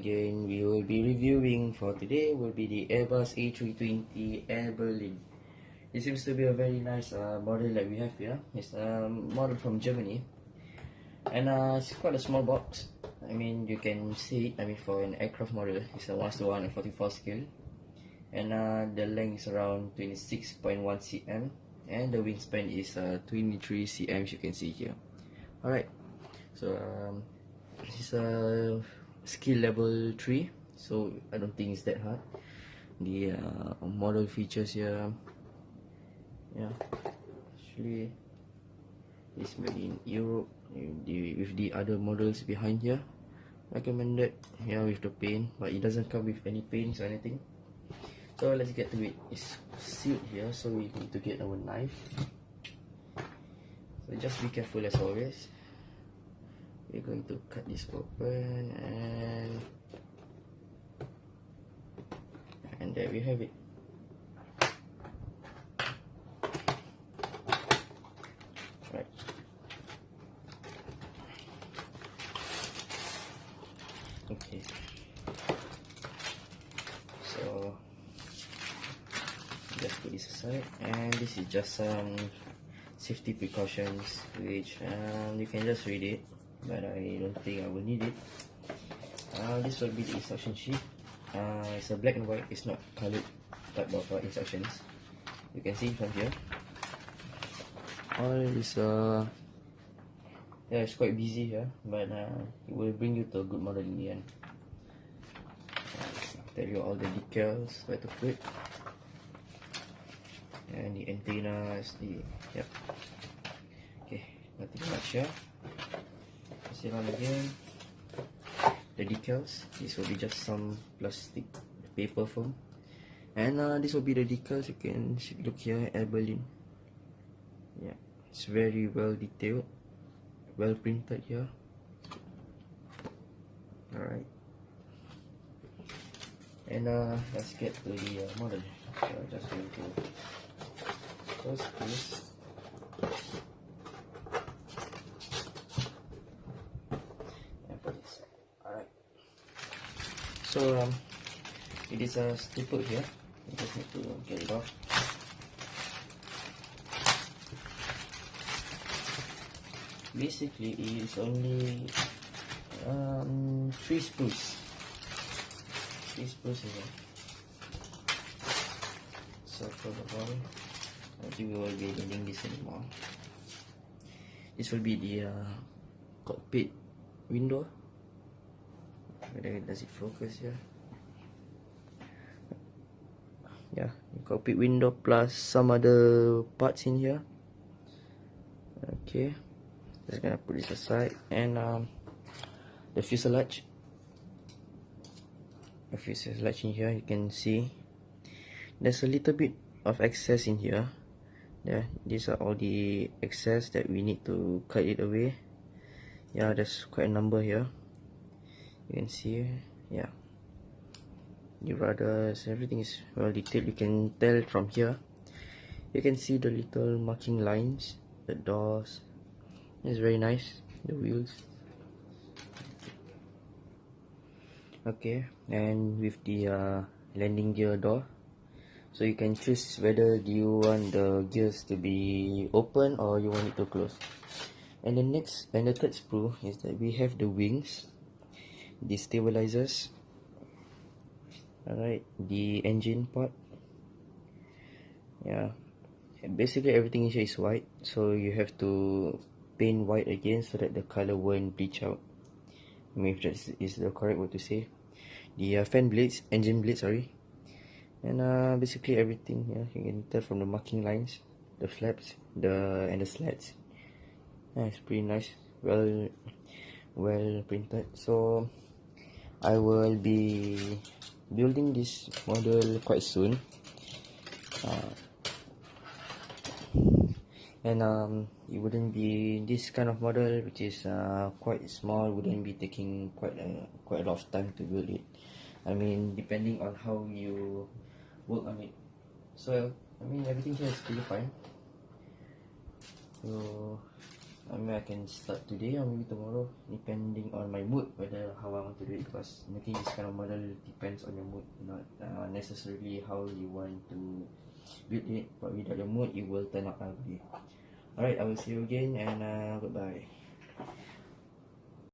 again. We will be reviewing for today will be the Airbus A320 Air Berlin. It seems to be a very nice model that we have here. It's a model from Germany, and it's quite a small box. I mean, you can see it. I mean, for an aircraft model, it's a 1:144 scale, and the length is around 26.1 cm, and the wingspan is 23 cm, as you can see here. Alright, so this is a skill level 3, so I don't think it's that hard. The model features here, yeah, actually it's made in Europe with the other models behind here. Recommended, yeah, with the paint, but it doesn't come with any paints or anything. So let's get to it. It's sealed here, so we need to get our knife. So just be careful as always. We're going to cut this open, and there we have it. Right. Okay. So just put this aside, and this is just some safety precautions which you can just read it, but I don't think I will need it. This will be the instruction sheet. It's a black and white, it's not colored type of instructions. You can see from here. All is yeah, it's quite busy here, but it will bring you to a good model in the end. I'll tell you all the decals where to put, and the antennas, yep. Okay, nothing much here. Sit on again. The decals, this will be just some plastic paper foam, and this will be the decals. You can look here, Air Berlin. Yeah, it's very well detailed, well printed here. Alright, and let's get to the model. So just going to close this. So it is a staple here. You just need to get it off. Basically, it is only 3 sprues. 3 sprues here. So for the bottom, I think we will be needing this anymore. This will be the cockpit window. Whether does it focus here? Yeah, the cockpit window plus some other parts in here. Okay, just gonna put this aside, and the fuselage. The fuselage in here, you can see there's a little bit of excess in here. Yeah, these are all the excess that we need to cut it away. Yeah, there's quite a number here. You can see, yeah, the rudders, everything is well detailed. You can tell from here. You can see the little marking lines, the doors. It's very nice. The wheels. Okay, and with the landing gear door, so you can choose whether do you want the gears to be open or you want it to close. And the next and the third sprue is that we have the wings, the stabilizers, alright, the engine part. Yeah, basically everything here is white, so you have to paint white again so that the color won't bleach out. I mean, if that is the correct word to say. The fan blades, engine blades, sorry, and basically everything here. You can tell from the marking lines, the flaps, and the slats. Yeah, it's pretty nice, well printed. So I will be building this model quite soon, and it wouldn't be this kind of model, which is quite small, wouldn't be taking quite a lot of time to build it. I mean, depending on how you work on it. So I mean, everything here is pretty fine. So I mean, I can start today or maybe tomorrow, depending on my mood, whether how I want to do it. Because making this kind of model depends on your mood, not necessarily how you want to build it. But without your mood, it will turn out ugly. Alright, I will see you again, and goodbye.